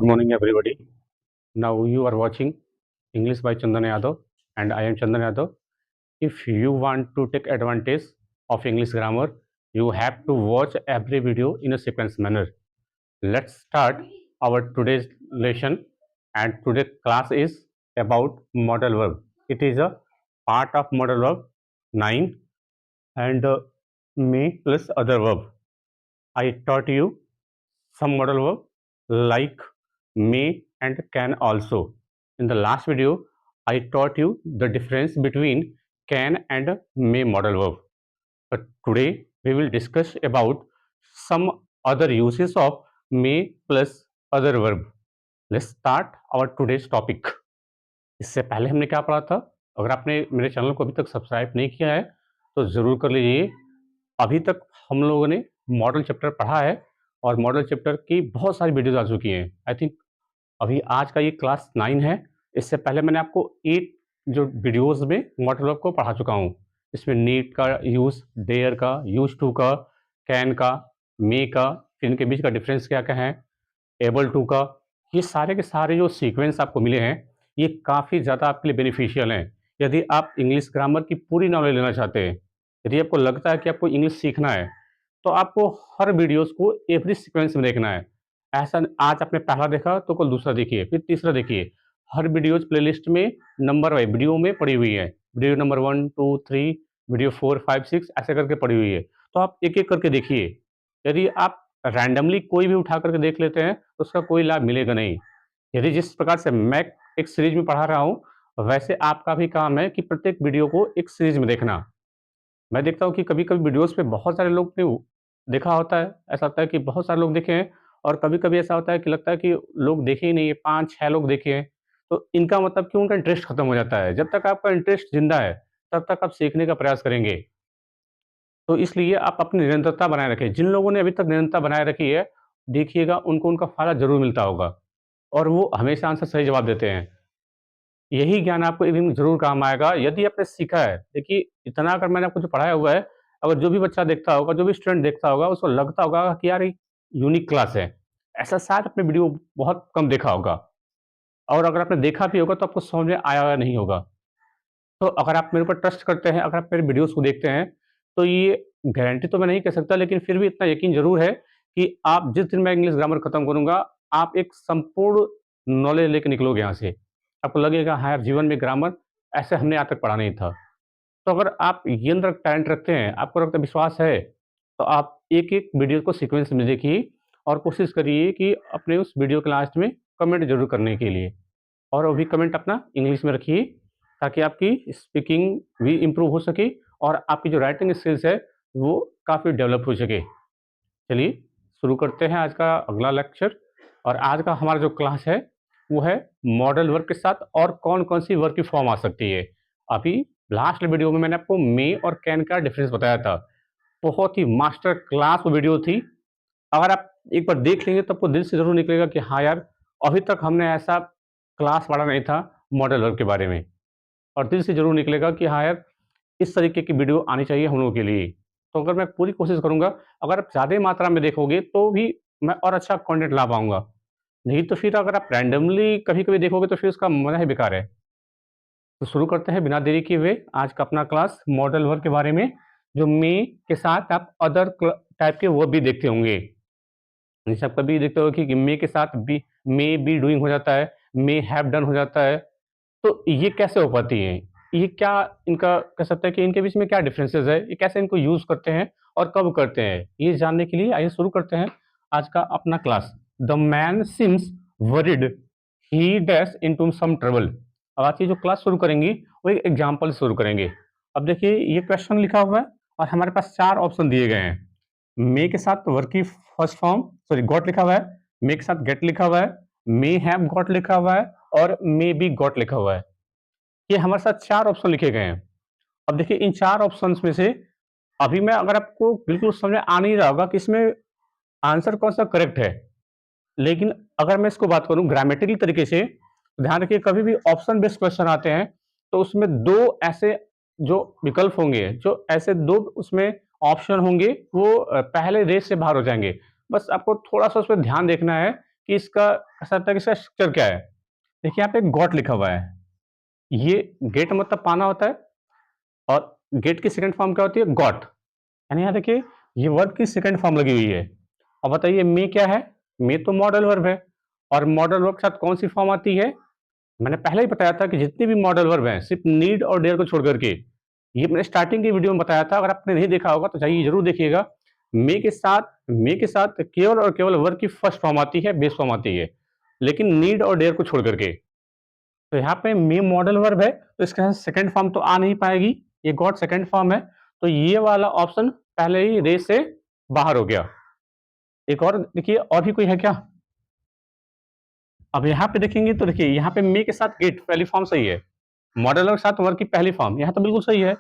morning, everybody. Now you are watching English by Chandan Yadav, and I am Chandan Yadav. If you want to take advantage of English grammar, you have to watch every video in a sequence manner. Let's start our today's lesson, and today's class is about modal verb. It is a part of modal verb 9 and may plus other verb. I taught you some modal verb like may and can also. In the last video, I taught you the difference between can and may modal verb. But today we will discuss about some other uses of may plus other verb. Let's start our today's topic. इससे पहले हमने क्या पढ़ा था? अगर आपने मेरे channel को अभी तक सब्सक्राइब नहीं किया है तो ज़रूर कर लीजिए। अभी तक हम लोगों ने मॉडल चैप्टर पढ़ा है और मॉडल चैप्टर की बहुत सारी वीडियोज़ आ चुकी हैं। आई थिंक अभी आज का ये क्लास 9 है। इससे पहले मैंने आपको 8 जो वीडियोज़ में मॉडल वर्ब को पढ़ा चुका हूँ। इसमें नीड का यूज़, डेयर का, यूज़ टू का, कैन का, मे का, फिर इनके बीच का डिफरेंस क्या-क्या है, एबल टू का, ये सारे के सारे जो सीक्वेंस आपको मिले हैं, ये काफ़ी ज़्यादा आपके लिए बेनिफिशियल हैं। यदि आप इंग्लिश ग्रामर की पूरी नॉलेज लेना चाहते हैं, यदि आपको लगता है कि आपको इंग्लिश सीखना है, तो आपको हर वीडियोज़ को एवरी सीक्वेंस में देखना है। ऐसा आज आपने पहला देखा तो कल दूसरा देखिए, फिर तीसरा देखिए। हर वीडियोज़ प्लेलिस्ट में नंबर वाइज़ वीडियो में पड़ी हुई है। वीडियो नंबर 1, 2, 3, वीडियो 4, 5, 6 ऐसे करके पड़ी हुई है। तो आप एक-एक करके देखिए। यदि आप रैंडमली कोई भी उठा करके देख लेते हैं, तो उसका कोई लाभ मिलेगा नहीं। यदि जिस प्रकार से मैं एक सीरीज़ में पढ़ा रहा हूँ, वैसे आपका भी काम है कि प्रत्येक वीडियो को एक सीरीज़ में देखना। मैं देखता हूँ कि कभी-कभी वीडियोज़ पे बहुत सारे लोग ने देखा होता है, ऐसा होता है कि बहुत सारे लोग देखे हैं और कभी-कभी ऐसा होता है कि लगता है कि लोग देखे ही नहीं है, 5-6 लोग देखे हैं। तो इनका मतलब कि उनका इंटरेस्ट खत्म हो जाता है। जब तक आपका इंटरेस्ट ज़िंदा है, तब तक आप सीखने का प्रयास करेंगे। तो इसलिए आप अपनी निरंतरता बनाए रखें। जिन लोगों ने अभी तक निरंतरता बनाए रखी है, देखिएगा उनको उनका फ़ायदा ज़रूर मिलता होगा और वो हमेशा आंसर सही जवाब देते हैं। यही ज्ञान आपको एक दिन ज़रूर काम आएगा यदि आपने सीखा है। देखिए, इतना अगर मैंने आपको जो पढ़ाया हुआ है, अगर जो भी बच्चा देखता होगा, जो भी स्टूडेंट देखता होगा, उसको लगता होगा कि यार ये यूनिक क्लास है। ऐसा शायद आपने वीडियो बहुत कम देखा होगा और अगर आपने देखा भी होगा तो आपको समझ में आया हुआ नहीं होगा। तो अगर आप मेरे ऊपर ट्रस्ट करते हैं, अगर आप मेरे वीडियोज़ को देखते हैं, तो ये गारंटी तो मैं नहीं कह सकता लेकिन फिर भी इतना यकीन ज़रूर है कि आप जिस दिन मैं इंग्लिश ग्रामर खत्म करूँगा, आप एक संपूर्ण नॉलेज लेके निकलोगे यहाँ से। आपको लगेगा हाँ यार, जीवन में ग्रामर ऐसे हमने आज तक पढ़ा नहीं था। तो अगर आप ये अंदर टैलेंट रखते हैं, आपको रखते विश्वास है, तो आप एक-एक वीडियो को सीक्वेंस में देखिए और कोशिश करिए कि अपने उस वीडियो के लास्ट में कमेंट ज़रूर करने के लिए और वो भी कमेंट अपना इंग्लिश में रखिए ताकि आपकी स्पीकिंग भी इम्प्रूव हो सके और आपकी जो राइटिंग स्किल्स है, वो काफ़ी डेवलप हो सके। चलिए शुरू करते हैं आज का अगला लेक्चर और आज का हमारा जो क्लास है वो है मॉडल वर्ब के साथ और कौन-कौन सी वर्ब की फॉर्म आ सकती है। अभी लास्ट वीडियो में मैंने आपको मे और कैन का डिफरेंस बताया था। बहुत ही मास्टर क्लास वो वीडियो थी। अगर आप एक बार देख लेंगे तो आपको दिल से ज़रूर निकलेगा कि हाँ यार, अभी तक हमने ऐसा क्लास पढ़ा नहीं था मॉडल वर्ब के बारे में और दिल से ज़रूर निकलेगा कि हाँ यार, इस तरीके की वीडियो आनी चाहिए हम लोगों के लिए। तो अगर मैं पूरी कोशिश करूँगा, अगर आप ज़्यादा मात्रा में देखोगे तो भी मैं और अच्छा कंटेंट ला पाऊँगा। नहीं तो फिर अगर आप रैंडमली कभी-कभी देखोगे तो फिर उसका मज़ा ही बेकार है। तो शुरू करते हैं बिना देरी किए हुए आज का अपना क्लास मॉडल वर्ब के बारे में, जो मे के साथ आप अदर टाइप के वर्ब भी देखते होंगे। जैसे आप कभी देखते हो कि मे के साथ मे बी डूइंग हो जाता है, मे हैव डन हो जाता है। तो ये कैसे हो पाती हैं? ये क्या इनका कह सकते हैं कि इनके बीच में क्या डिफरेंसेस है? ये कैसे इनको यूज़ करते हैं और कब करते हैं? ये जानने के लिए आइए शुरू करते हैं आज का अपना class. The man seems worried he dash into some trouble. अब आज की जो क्लास शुरू करेंगे वो एक एग्जांपल से शुरू करेंगे। अब देखिए ये क्वेश्चन लिखा हुआ है और हमारे पास 4 ऑप्शन दिए गए हैं। मे के साथ वर्ब की फर्स्ट फॉर्म सॉरी गॉट लिखा हुआ है, मे के साथ गेट लिखा हुआ है, मे हैव गॉट लिखा हुआ है और मे बी गॉट लिखा हुआ है। ये हमारे साथ 4 ऑप्शन लिखे गए हैं। अब देखिए इन 4 ऑप्शंस में से अभी मैं अगर आपको बिल्कुल समझ में आ नहीं रहा होगा कि इसमें आंसर कौन-सा करेक्ट है। लेकिन अगर मैं इसको बात करूँ ग्रामेटिकल तरीके से, ध्यान रखिए कभी भी ऑप्शन बेस्ड क्वेश्चन आते हैं, तो उसमें 2 ऐसे जो विकल्प होंगे, जो ऐसे 2 उसमें ऑप्शन होंगे, वो पहले रेस से बाहर हो जाएँगे। बस आपको थोड़ा-सा उस पे ध्यान देखना है कि इसका इसका स्ट्रक्चर क्या है। देखिए यहाँ पे गॉट लिखा हुआ है, ये गेट मतलब पाना होता है और गेट की सेकंड फॉर्म क्या होती है, गॉट। यानी यहाँ देखिए ये वर्ब की सेकंड फॉर्म लगी हुई है। अब बताइए मे क्या है, मे तो मॉडल वर्ब है और मॉडल वर्ब के साथ कौन सी फॉर्म आती है। मैंने पहले ही बताया था कि जितने भी मॉडल वर्ब हैं सिर्फ नीड और डेयर को छोड़ करके, ये मैंने स्टार्टिंग की वीडियो में बताया था, अगर आपने नहीं देखा होगा तो जाइए जरूर देखिएगा। मे के साथ केवल और केवल वर्ब की फर्स्ट फॉर्म आती है, बेस फॉर्म आती है, लेकिन नीड और डेयर को छोड़ करके। तो यहाँ पे मे मॉडल वर्ब है तो इसके साथ सेकंड फॉर्म तो आ नहीं पाएगी, ये गॉट सेकंड फॉर्म है, तो ये वाला ऑप्शन पहले ही रेस से बाहर हो गया। एक और देखिए, और भी कोई है क्या। अब यहाँ पे देखेंगे तो देखिए यहाँ पे मे के साथ गेट पहली फॉर्म सही है, मॉडल के साथ वर्ब की पहली फॉर्म यहाँ तो बिल्कुल सही है,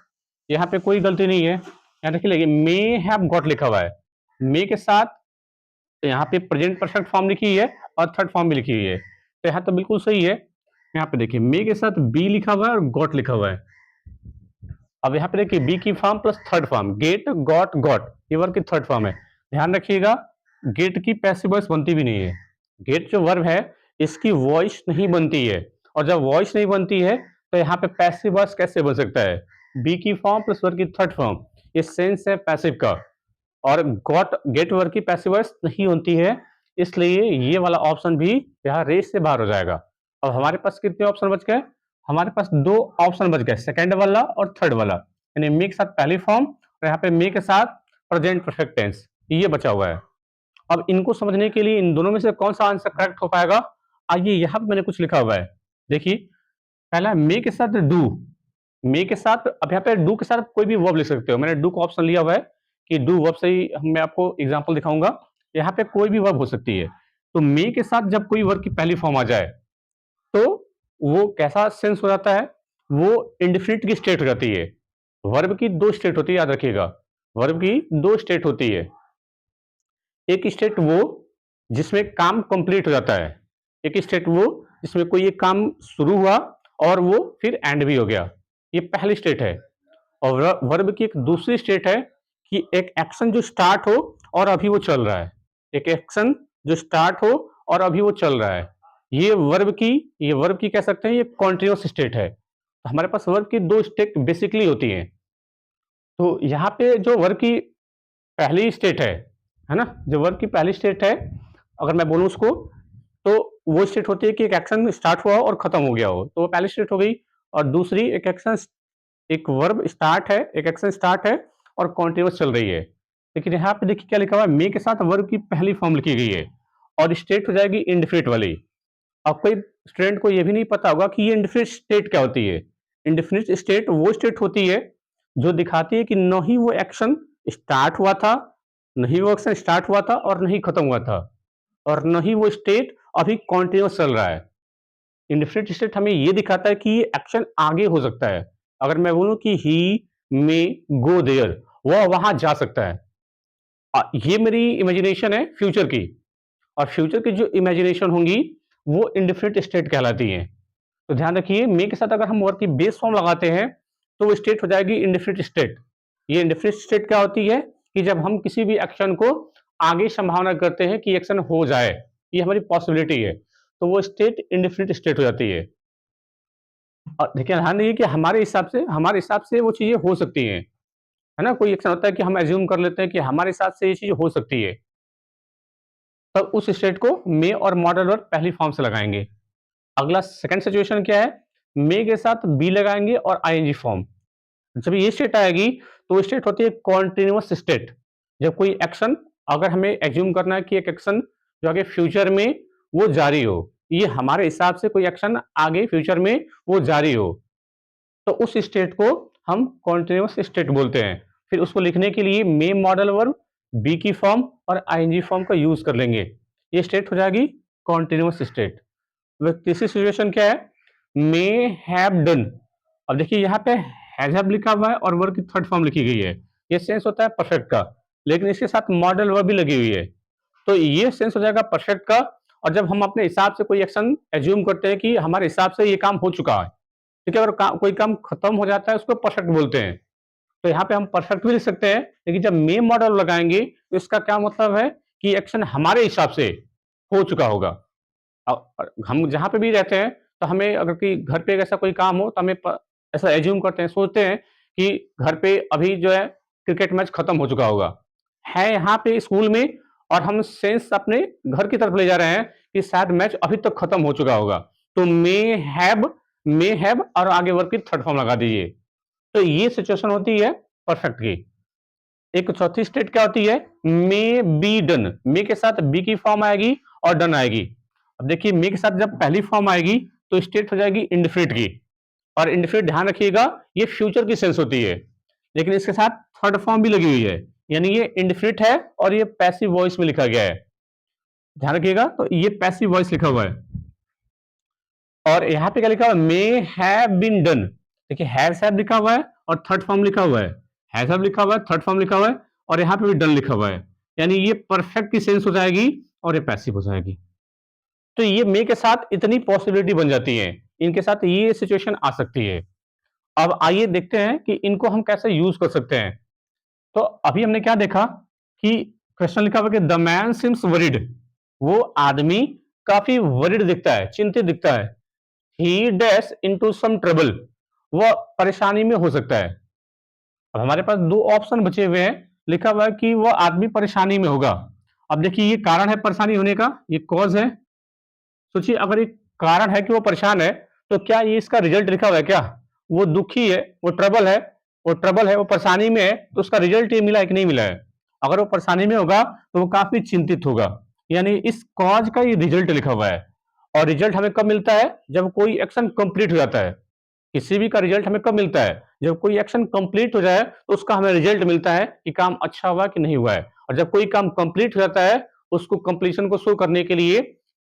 यहाँ पे कोई गलती नहीं है। यहाँ देखिए मे हैव गॉट लिखा हुआ है, मे के साथ तो यहाँ पे प्रेजेंट परफेक्ट फॉर्म लिखी हुई है और थर्ड फॉर्म भी लिखी हुई है, तो यहाँ तो बिल्कुल सही है। यहाँ पे देखिए मे के साथ बी लिखा हुआ है और गॉट लिखा हुआ है। अब यहाँ पे देखिए बी की form plus third form, get got got, ये वर्ब की थर्ड फॉर्म है। ध्यान रखिएगा गेट की पैसिव वॉइस बनती भी नहीं है, गेट जो वर्ब है इसकी वॉइस नहीं बनती है, और जब वॉइस नहीं बनती है तो यहाँ पे पैसिव वॉइस कैसे बन सकता है, बी की फॉर्म प्लस वर्ब की थर्ड फॉर्म, ये सेंस है पैसिव का, और गॉट गेट वर्ब की पैसिव वॉइस नहीं होती है, इसलिए ये वाला ऑप्शन भी यहाँ रेस से बाहर हो जाएगा। अब हमारे पास कितने ऑप्शन बच गए, हमारे पास दो ऑप्शन बच गए, सेकंड वाला और थर्ड वाला, यानी मे के साथ पहली फॉर्म और यहाँ पे मे के साथ प्रेजेंट परफेक्ट टेंस, ये बचा हुआ है। अब इनको समझने के लिए इन दोनों में से कौन सा आंसर करेक्ट हो पाएगा, आइए यहाँ पे मैंने कुछ लिखा हुआ है, देखिए पहला मे के साथ डू, मे के साथ, अब यहाँ पे डू के साथ कोई भी वर्ब लिख सकते हो, मैंने डू का ऑप्शन लिया हुआ है कि डू वर्ब से ही मैं आपको एग्जांपल दिखाऊंगा, यहाँ पे कोई भी वर्ब हो सकती है। तो मे के साथ जब कोई वर्ब की पहली फॉर्म आ जाए तो वो कैसा सेंस हो जाता है, वो इंडेफिनिट की स्टेट हो जाती है। वर्ब की दो स्टेट होती है, याद रखिएगा, वर्ब की दो स्टेट होती है, एक स्टेट वो जिसमें काम कंप्लीट हो जाता है, एक स्टेट वो जिसमें कोई एक काम शुरू हुआ और वो फिर एंड भी हो गया, ये पहली स्टेट है। और वर्ब की एक दूसरी स्टेट है कि एक एक्शन जो स्टार्ट हो और अभी वो चल रहा है, एक एक्शन जो स्टार्ट हो और अभी वो चल रहा है, ये वर्ब की कह सकते हैं ये कॉन्टिन्यूस स्टेट है। तो हमारे पास वर्ब की दो स्टेट बेसिकली होती हैं। तो यहाँ पे जो वर्ब की पहली स्टेट है ना, जो वर्ब की पहली स्टेट है, अगर मैं बोलूँ उसको, तो वो स्टेट होती है कि एक एक्शन स्टार्ट हुआ और खत्म हो गया हो, तो वो पहली स्टेट हो गई। और दूसरी एक वर्ब स्टार्ट है, एक एक्शन स्टार्ट है और कॉन्टिन्यूस चल रही है। लेकिन यहाँ पे देखिए क्या लिखा हुआ है, मे के साथ वर्ब की पहली फॉर्म लिखी गई है और स्टेट हो जाएगी इंडेफिनिट वाली। अब कोई स्टूडेंट को यह भी नहीं पता होगा कि ये इंडेफिनिट स्टेट क्या होती है। इंडेफिनिट स्टेट वो स्टेट होती है जो दिखाती है कि न ही वो एक्शन स्टार्ट हुआ था, नहीं वो एक्शन स्टार्ट हुआ था और नहीं खत्म हुआ था, और न ही वो स्टेट अभी कॉन्टिन्यूस चल रहा है। इंडेफिनिट स्टेट हमें ये दिखाता है कि ये एक्शन आगे हो सकता है। अगर मैं बोलूं कि ही मे गो देयर, वह वहां जा सकता है, ये मेरी इमेजिनेशन है फ्यूचर की, और फ्यूचर की जो इमेजिनेशन होंगी वो इंडेफिनिट स्टेट कहलाती हैं। तो ध्यान रखिए मे के साथ अगर हम वर्ब की बेस फॉर्म लगाते हैं तो वो स्टेट हो जाएगी इंडेफिनिट स्टेट। ये इंडेफिनिट स्टेट क्या होती है कि जब हम किसी भी एक्शन को आगे संभावना करते हैं कि एक्शन हो जाए, ये हमारी पॉसिबिलिटी है, तो वो स्टेट इंडेफिनिट स्टेट हो जाती है। और देखिए ध्यान दीजिए कि हमारे हिसाब से वो चीजें हो सकती हैं, है ना, कोई एक्शन होता है कि हम एज्यूम कर लेते हैं कि हमारे हिसाब से ये चीज हो सकती है, तब उस स्टेट को मे और मॉडल वर्ब पहली फॉर्म से लगाएंगे। अगला सेकंड सिचुएशन क्या है, मे के साथ बी लगाएंगे और आईएनजी फॉर्म। जब ये स्टेट आएगी तो स्टेट होती है कॉन्टिन्यूअस स्टेट। जब कोई एक्शन, अगर हमें एज्यूम करना है कि एक एक्शन जो आगे फ्यूचर में वो जारी हो, ये हमारे हिसाब से कोई एक्शन आगे फ्यूचर में वो जारी हो, तो उस स्टेट को हम कॉन्टिन्यूअस स्टेट बोलते हैं। फिर उसको लिखने के लिए मे मॉडल वर्ब, बी की फॉर्म और आईएनजी फॉर्म का यूज कर लेंगे, ये स्टेट हो जाएगी कॉन्टिन्यूअस स्टेट। तीसरी सिचुएशन क्या है, मे हैव डन। अब देखिए यहाँ पे हैज हैव लिखा हुआ है और वर्ब की थर्ड फॉर्म लिखी गई है, ये सेंस होता है परफेक्ट का, लेकिन इसके साथ मॉडल वर्ब भी लगी हुई है, तो ये सेंस हो जाएगा परफेक्ट का। और जब हम अपने हिसाब से कोई एक्शन एज्यूम करते हैं कि हमारे हिसाब से ये काम हो चुका है, ठीक है, अगर कोई काम खत्म हो जाता है उसको परफेक्ट बोलते हैं, तो यहाँ पे हम परफेक्ट भी लिख सकते हैं। लेकिन जब मे मॉडल लगाएंगे तो इसका क्या मतलब है कि एक्शन हमारे हिसाब से हो चुका होगा। हम जहाँ पे भी रहते हैं तो हमें अगर कि घर पे ऐसा कोई काम हो तो हमें ऐसा एज्यूम करते हैं, सोचते हैं कि घर पे अभी जो है क्रिकेट मैच खत्म हो चुका होगा, है यहाँ पे स्कूल में, और हम सेंस अपने घर की तरफ ले जा रहे हैं कि शायद मैच अभी तक खत्म हो चुका होगा। तो मे हैव और आगे वर्ब की थर्ड फॉर्म लगा दीजिए। तो ये सिचुएशन होती है परफेक्ट की। एक चौथी स्टेट क्या होती है, मे बी डन। मे के साथ बी की फॉर्म आएगी और डन आएगी। अब देखिए मे के साथ जब पहली फॉर्म आएगी तो स्टेट हो जाएगी इंडेफिनिट की, और इंडेफिनिट ध्यान रखिएगा ये फ्यूचर की सेंस होती है, लेकिन इसके साथ थर्ड फॉर्म भी लगी हुई है, यानी ये इंडेफिनिट है और ये पैसिव वॉइस में लिखा गया है। ध्यान रखिएगा, तो ये पैसिव वॉइस लिखा हुआ है। और यहाँ पे क्या लिखा हुआ है, मे हैव बीन डन। देखिए हैज हैव लिखा हुआ है और थर्ड फॉर्म लिखा हुआ है, हैज हैव लिखा हुआ है, थर्ड फॉर्म लिखा हुआ है, और यहाँ पे भी डन लिखा हुआ है, यानी ये परफेक्ट की सेंस हो जाएगी और ये पैसिव हो जाएगी। तो ये मे के साथ इतनी पॉसिबिलिटी बन जाती है, इनके साथ ये सिचुएशन आ सकती है। अब आइए देखते हैं कि इनको हम कैसे यूज कर सकते हैं। तो अभी हमने क्या देखा कि क्वेश्चन लिखा हुआ कि द मैन सिम्स वरिड, वो आदमी काफी वरिड दिखता है, चिंतित दिखता है। He dash into some trouble, वो परेशानी में हो सकता है। अब हमारे पास दो ऑप्शन बचे हुए हैं, लिखा हुआ है कि वो आदमी परेशानी में होगा। अब देखिए ये कारण है परेशानी होने का, ये कॉज है। सोचिए अगर एक कारण है कि वो परेशान है, तो क्या ये इसका रिजल्ट लिखा हुआ है क्या, वो दुखी है, वो ट्रबल है, वो परेशानी में है, तो उसका रिजल्ट ये मिला है कि नहीं मिला है। अगर वो परेशानी में होगा तो वो काफी चिंतित होगा, यानी इस कॉज का ये रिजल्ट लिखा हुआ है। और रिजल्ट हमें कब मिलता है, जब कोई एक्शन कंप्लीट हो जाता है। किसी भी का रिजल्ट हमें कब मिलता है, जब कोई एक्शन कंप्लीट हो जाए तो उसका हमें रिजल्ट मिलता है कि काम अच्छा हुआ कि नहीं हुआ है। और जब कोई काम कंप्लीट हो जाता है, उसको कंप्लीशन को शो करने के लिए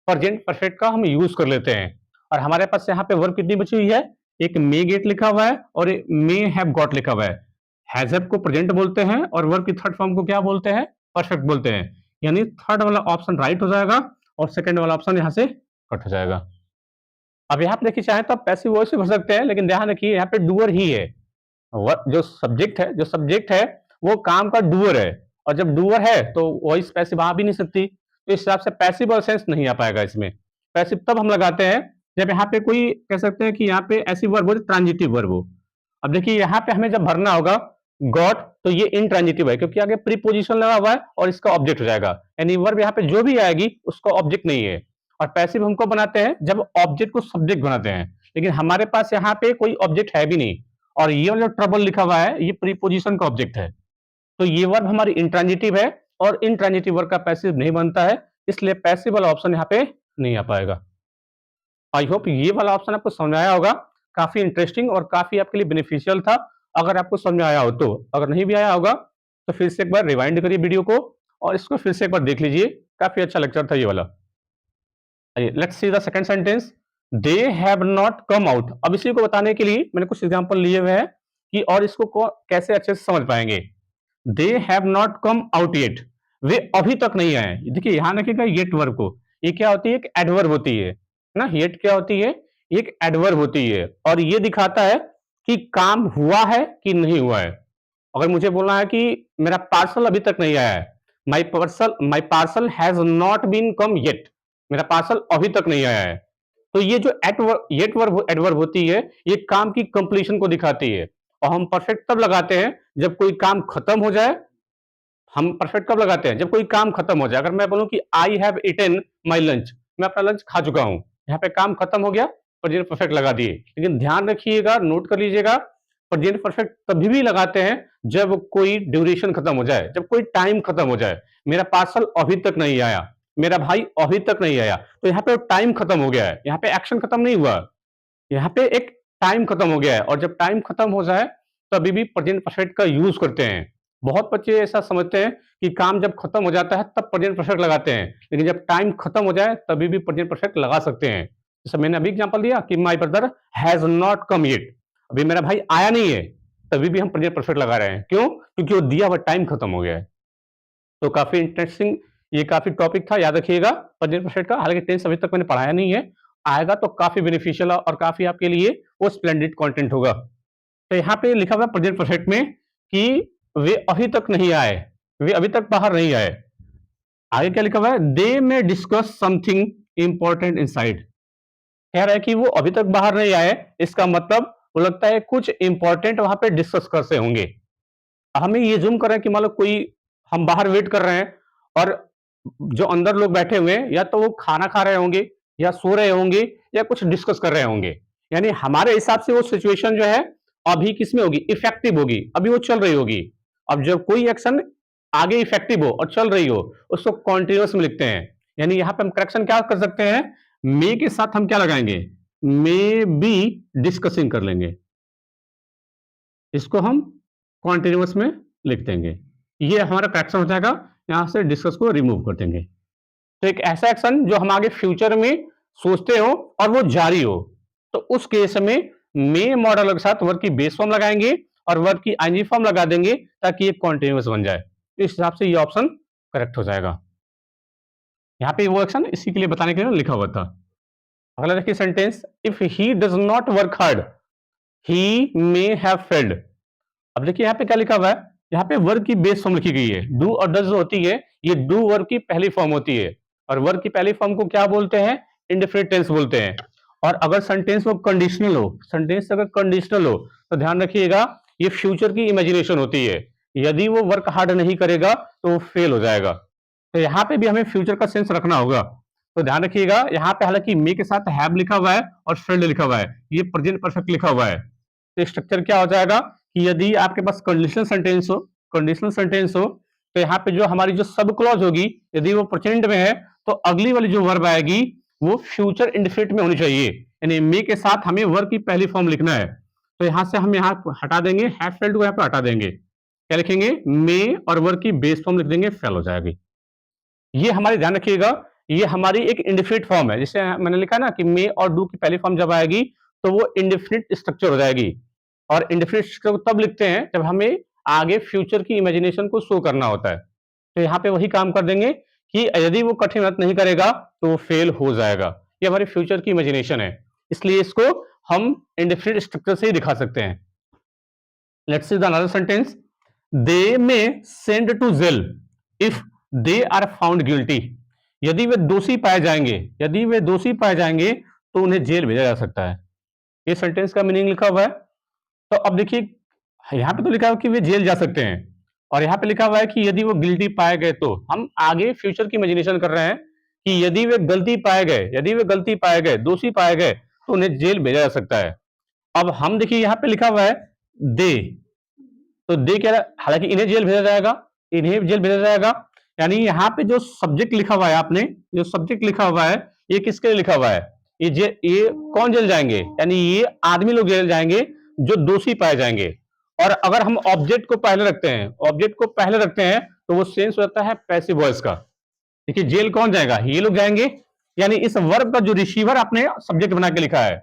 प्रेजेंट परफेक्ट का हम यूज कर लेते हैं। और हमारे पास यहाँ पे वर्ब कितनी बची हुई है, एक मे गेट लिखा हुआ है और एक मे हैव गॉट लिखा हुआ है। हैज हैव को प्रेजेंट बोलते हैं और वर्ब की थर्ड फॉर्म को क्या बोलते हैं, परफेक्ट बोलते हैं। यानी थर्ड वाला ऑप्शन राइट हो जाएगा और सेकंड वाला ऑप्शन यहाँ से कट हो जाएगा। अब यहाँ पे देखिए चाहे तो आप पैसिव वॉइस से भर सकते हैं, लेकिन ध्यान रखिए यहाँ पे डूअर ही है। जो सब्जेक्ट है वो काम का डूअर है, और जब डूअर है तो वॉइस पैसिव आ भी नहीं सकती, तो इस हिसाब से पैसिव और सेंस नहीं आ पाएगा इसमें। पैसिव तब हम लगाते हैं जब यहाँ पे कोई कह सकते हैं कि यहाँ पे ऐसी वर्ब हो ट्रांजिटिव वर्ब हो। अब देखिए यहाँ पे हमें जब भरना होगा गॉट, तो ये इनट्रांजिटिव है क्योंकि आगे प्रीपोजिशन लगा हुआ है और इसका ऑब्जेक्ट हो जाएगा, यानी वर्ब यहाँ पे जो भी आएगी उसका ऑब्जेक्ट नहीं है। और पैसिव हमको बनाते हैं जब ऑब्जेक्ट को सब्जेक्ट बनाते हैं, लेकिन हमारे पास यहाँ पे कोई ऑब्जेक्ट है भी नहीं, और ये वाला ट्रबल लिखा हुआ है ये प्रीपोजिशन का ऑब्जेक्ट है। तो ये वर्ब हमारी इंट्रांजिटिव है और इंट्रांजिटिव वर्ब का पैसिव नहीं बनता है, इसलिए पैसिव वाला ऑप्शन यहाँ पे नहीं आ पाएगा। आई होप ये वाला ऑप्शन आपको समझ में आया होगा, काफी इंटरेस्टिंग और काफी आपके लिए बेनिफिशियल था अगर आपको समझ में आया हो तो। अगर नहीं भी आया होगा तो फिर से एक बार रिवाइंड करिए वीडियो को और इसको फिर से एक बार देख लीजिए, काफी अच्छा लेक्चर था ये वाला। Let's see the second sentence, they have not come out. अब इसी को बताने के लिए मैंने कुछ एग्जांपल लिए हुए हैं कि और इसको कैसे अच्छे से समझ पाएंगे। They have not come out yet, वे अभी तक नहीं आए। देखिए ध्यान रखिएगा येट वर्ब को, ये क्या होती है, एक एडवर्ब होती है ना। येट क्या होती है, एक एडवर्ब होती है और ये दिखाता है कि काम हुआ है कि नहीं हुआ है। अगर मुझे बोलना है कि मेरा पार्सल अभी तक नहीं आया है, my parcel has not been come yet, मेरा पार्सल अभी तक नहीं आया है। तो ये जो येट वर्ब एडवर्ब होती है, ये काम की कंप्लीशन को दिखाती है। और हम परफेक्ट तब लगाते हैं जब कोई काम खत्म हो जाए। हम परफेक्ट कब लगाते हैं, जब कोई काम खत्म हो जाए। अगर मैं बोलूं कि I have eaten my lunch, मैं अपना लंच खा चुका हूं, यहाँ पे काम खत्म हो गया, प्रेजेंट परफेक्ट लगा दिए। लेकिन ध्यान रखिएगा, नोट कर लीजिएगा, प्रेजेंट परफेक्ट तभी भी लगाते हैं जब कोई ड्यूरेशन खत्म हो जाए, जब कोई टाइम खत्म हो जाए। मेरा पार्सल अभी तक नहीं आया, मेरा भाई अभी तक नहीं आया, तो यहाँ पे टाइम खत्म हो गया है, यहाँ पे एक्शन खत्म नहीं हुआ, यहाँ पे एक टाइम खत्म हो गया है। और जब टाइम खत्म हो जाए तभी भी प्रेजेंट परफेक्ट का यूज करते हैं। बहुत बच्चे ऐसा समझते हैं कि काम जब खत्म हो जाता है तब प्रेजेंट परफेक्ट लगाते हैं, लेकिन जब टाइम खत्म हो जाए तभी भी प्रेजेंट परफेक्ट लगा सकते हैं। जैसे मैंने अभी एग्जांपल दिया कि my brother has not come yet, अभी मेरा भाई आया नहीं है, तभी भी हम प्रेजेंट परफेक्ट लगा रहे हैं। क्यों, क्योंकि वो दिया हुआ टाइम खत्म हो गया है। तो काफी इंटरेस्टिंग ये काफी टॉपिक था, याद रखिएगा प्रेजेंट परफेक्ट का। हालांकि टेंस अभी तक मैंने पढ़ाया नहीं है, आएगा तो काफी बेनिफिशियल और काफी आपके लिए वो स्प्लेंडेड कंटेंट होगा। तो यहाँ पे लिखा हुआ प्रेजेंट परफेक्ट में कि वे अभी तक नहीं आए, वे अभी तक बाहर नहीं आए। आगे क्या लिखा हुआ है, दे में डिस्कस समथिंग इंपॉर्टेंट इनसाइड। कह रहा है कि वो अभी तक बाहर नहीं आए, इसका मतलब वो लगता है कुछ इंपॉर्टेंट वहां पे डिस्कस कर से होंगे। हमें ये जूम कर रहे हैं कि मान लो कोई, हम बाहर वेट कर रहे हैं और जो अंदर लोग बैठे हुए हैं या तो वो खाना खा रहे होंगे या सो रहे होंगे या कुछ डिस्कस कर रहे होंगे। यानी हमारे हिसाब से वो सिचुएशन जो है अभी किसमें होगी, इफेक्टिव होगी, अभी वो चल रही होगी। अब जब कोई एक्शन आगे इफेक्टिव हो और चल रही हो, उसको कॉन्टिन्यूस में लिखते हैं। यानी यहां पे हम करेक्शन क्या कर सकते हैं, मे के साथ हम क्या लगाएंगे, मे बी डिस्कसिंग कर लेंगे, इसको हम कॉन्टिन्यूस में लिख देंगे। ये हमारा करेक्शन हो जाएगा। यहां से डिस्कस को रिमूव कर देंगे। तो एक ऐसा एक्शन जो हम आगे फ्यूचर में सोचते हो और वो जारी हो, तो उस केस में मे मॉडल के साथ वर्ब की बेस फॉर्म लगाएंगे और वर्ब की आईएनजी फॉर्म लगा देंगे ताकि ये कॉन्टिन्यूस बन जाए। इस हिसाब से ये ऑप्शन करेक्ट हो जाएगा। यहां पे वो एक्शन इसी के लिए बताने के लिए लिखा हुआ था। अगला देखिए sentence, if he does not work hard he may have failed. अब देखिए यहाँ पे क्या लिखा हुआ है, यहाँ पे वर्ब की बेस फॉर्म लिखी गई है। डू और डज जो होती है, ये डू वर्ब की पहली फॉर्म होती है और वर्ब की पहली फॉर्म को क्या बोलते हैं, इंडेफिनिट टेंस बोलते हैं। और अगर सेंटेंस वो कंडीशनल हो, सेंटेंस अगर कंडीशनल हो तो ध्यान रखिएगा ये फ्यूचर की इमेजिनेशन होती है। यदि वो वर्क हार्ड नहीं करेगा तो वो फेल हो जाएगा। तो यहाँ पे भी हमें फ्यूचर का सेंस रखना होगा। तो ध्यान रखिएगा यहाँ पे हालांकि मे के साथ हैव लिखा हुआ है और फेल्ड लिखा हुआ है, ये प्रेजेंट परफेक्ट लिखा हुआ है। तो स्ट्रक्चर क्या हो जाएगा कि यदि आपके पास कंडीशनल सेंटेंस हो तो यहाँ पे जो हमारी जो सब क्लॉज होगी, यदि वो प्रेजेंट में है तो अगली वाली जो वर्ब आएगी वो फ्यूचर इंडेफिनिट में होनी चाहिए। यानी मे के साथ हमें वर्ब की पहली फॉर्म लिखना है। तो यहां से हम यहाँ हटा देंगे, हैव फेल्ड को यहाँ पे हटा देंगे, क्या लिखेंगे, मे और वर्ब की बेस फॉर्म लिख देंगे, फेल हो जाएगी। ये हमारी ध्यान रखिएगा, ये हमारी एक इंडेफिनिट फॉर्म है। जिसे मैंने लिखा ना कि मे और डू की पहली फॉर्म जब आएगी तो वो इंडेफिनिट स्ट्रक्चर हो जाएगी। और इंडेफिनिट स्ट्रक्चर को तब लिखते हैं जब हमें आगे फ्यूचर की इमेजिनेशन को शो करना होता है। तो यहाँ पे वही काम कर देंगे कि यदि वो कठिन मेहनत नहीं करेगा तो वो फेल हो जाएगा। ये हमारी फ्यूचर की इमेजिनेशन है, इसलिए इसको हम इंडेफिनिट स्ट्रक्चर से ही दिखा सकते हैं। Let's see the another sentence, they may send to jail if they are found guilty. यदि वे दोषी पाए जाएंगे, यदि वे दोषी पाए जाएंगे तो उन्हें जेल भेजा जा सकता है। ये सेंटेंस का मीनिंग लिखा हुआ है। तो अब देखिए यहां पे तो लिखा हुआ कि वे जेल जा सकते हैं और यहां पे लिखा हुआ है कि यदि वो गिल्टी पाए गए, तो हम आगे फ्यूचर की इमेजिनेशन कर रहे हैं कि यदि वे गलती पाए गए, यदि वे गलती पाए गए, दोषी पाए गए तो उन्हें जेल भेजा जा सकता है। अब हम देखिए यहां पे लिखा हुआ है दे, तो दे क्या, हालांकि इन्हें जेल भेजा जाएगा, इन्हें जेल भेजा जाएगा। यानी यहाँ पे जो सब्जेक्ट लिखा हुआ है, आपने जो सब्जेक्ट लिखा हुआ है ये किसके लिए लिखा हुआ है, ये कौन जेल जाएंगे, यानी ये आदमी लोग जेल जाएंगे जो दोषी पाए जाएंगे। और अगर हम ऑब्जेक्ट को पहले रखते हैं, ऑब्जेक्ट को पहले रखते हैं तो वो सेंस हो जाता है पैसिव वॉइस का। देखिए जेल कौन जाएगा, ये लोग जाएंगे। यानी इस वर्ब का जो रिसीवर आपने सब्जेक्ट बना के लिखा है,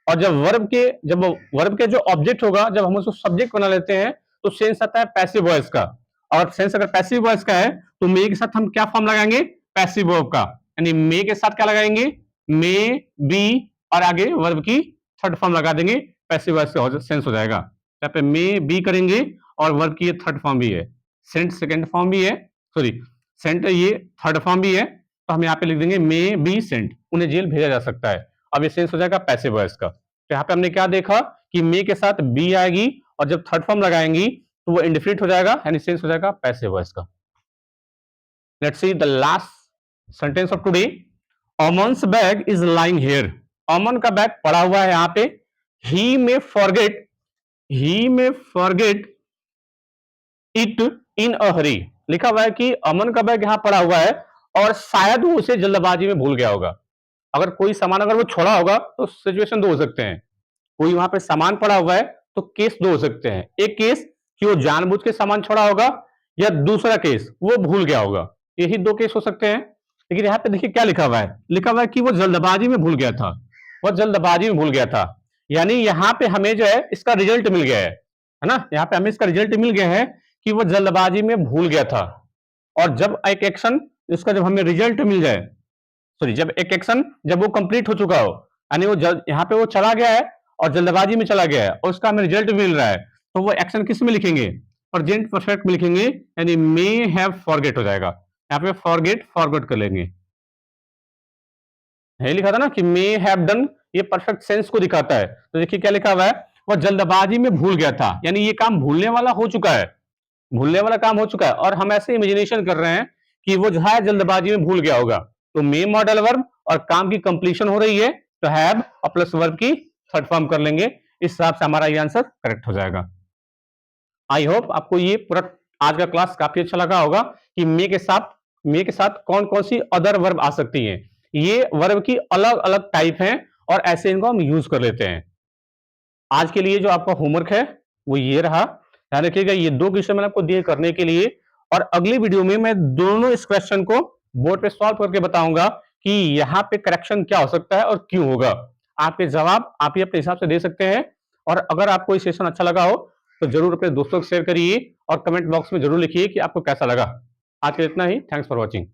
और जब वर्ब के जो ऑब्जेक्ट होगा, जब हम उसको सब्जेक्ट बना लेते हैं तो सेंस आता है पैसिव वॉइस का। और सेंस अगर पैसिव वॉइस का है तो मे के साथ हम क्या फॉर्म लगाएंगे, पैसिव वर्ब का। यानी मे के साथ क्या लगाएंगे, मे बी, और आगे वर्ब की थर्ड फॉर्म लगा देंगे, पैसिव वॉइस का सेंस हो जाएगा। यहाँ पे मे बी करेंगे और वर्ब की ये थर्ड फॉर्म भी है, सेंट सेकेंड फॉर्म भी है, सॉरी सेंट ये थर्ड फॉर्म भी है। तो हम यहाँ पे लिख देंगे मे बी सेंट, उन्हें जेल भेजा जा सकता है। अब ये सेंस हो जाएगा पैसिव वॉइस का। तो यहाँ पे हमने क्या देखा कि मे के साथ बी आएगी और जब थर्ड फॉर्म लगाएंगी तो वो इंडेफिनिट हो जाएगा, यानी सेंस हो जाएगा पैसिव वॉइस का। Let's see the last sentence of today, Aman's bag is lying here. Aman का बैग पड़ा हुआ है यहाँ पे। He may forget it in a hurry. लिखा हुआ है कि अमन का बैग यहां पड़ा हुआ है और शायद वो उसे जल्दबाजी में भूल गया होगा। अगर कोई सामान अगर वो छोड़ा होगा तो सिचुएशन दो हो सकते हैं, कोई वहां पे सामान पड़ा हुआ है तो केस दो हो सकते हैं। एक केस कि वो जानबूझ के सामान छोड़ा होगा, या दूसरा केस वो भूल गया होगा। यही दो केस हो सकते हैं। लेकिन यहाँ पे देखिए क्या लिखा हुआ है, लिखा हुआ है कि वो जल्दबाजी में भूल गया था, वो जल्दबाजी में भूल गया था। यानी यहाँ पे हमें जो है इसका रिजल्ट मिल गया है ना, यहाँ पे हमें इसका रिजल्ट मिल गया है कि वो जल्दबाजी में भूल गया था। और जब एक एक्शन इसका जब हमें रिजल्ट मिल जाए, सॉरी जब एक एक्शन जब वो कंप्लीट हो चुका हो, यानी वो यहाँ पे वो चला गया है और जल्दबाजी में चला गया है और उसका हमें रिजल्ट मिल रहा है, तो वो एक्शन किस में लिखेंगे, प्रेजेंट परफेक्ट में लिखेंगे, यानी मे हैव फॉरगेट हो जाएगा। यहाँ पे फॉरगेट फॉरगेट कर लेंगे। है लिखा था ना कि मे हैव डन, ये परफेक्ट सेंस को दिखाता है। तो देखिए क्या लिखा हुआ है, वह जल्दबाजी में भूल गया था, यानी ये काम भूलने वाला हो चुका है, भूलने वाला काम हो चुका है, और हम ऐसे इमेजिनेशन कर रहे हैं कि वो जो है जल्दबाजी में भूल गया होगा। तो मे मॉडल वर्ब और काम की कंप्लीशन हो रही है, तो हैव और प्लस वर्ब की थर्ड फॉर्म कर लेंगे, इस हिसाब से हमारा ये आंसर करेक्ट हो जाएगा। आई होप आपको ये पूरा आज का क्लास काफी अच्छा लगा होगा कि मे के साथ कौन कौन सी अदर वर्ब आ सकती हैं। ये वर्ब की अलग अलग टाइप हैं और ऐसे इनको हम यूज कर लेते हैं। आज के लिए जो आपका होमवर्क है वो ये रहा, ध्यान रखिएगा ये 2 क्वेश्चन मैंने आपको दिए करने के लिए, और अगली वीडियो में मैं दोनों इस क्वेश्चन को बोर्ड पे सॉल्व करके बताऊंगा कि यहाँ पे करेक्शन क्या हो सकता है और क्यों होगा। आपके जवाब आप ही अपने हिसाब से दे सकते हैं, और अगर आपको ये सेशन अच्छा लगा हो तो जरूर अपने दोस्तों को शेयर करिए और कमेंट बॉक्स में जरूर लिखिए कि आपको कैसा लगा। आज के लिए इतना ही, थैंक्स फॉर वॉचिंग।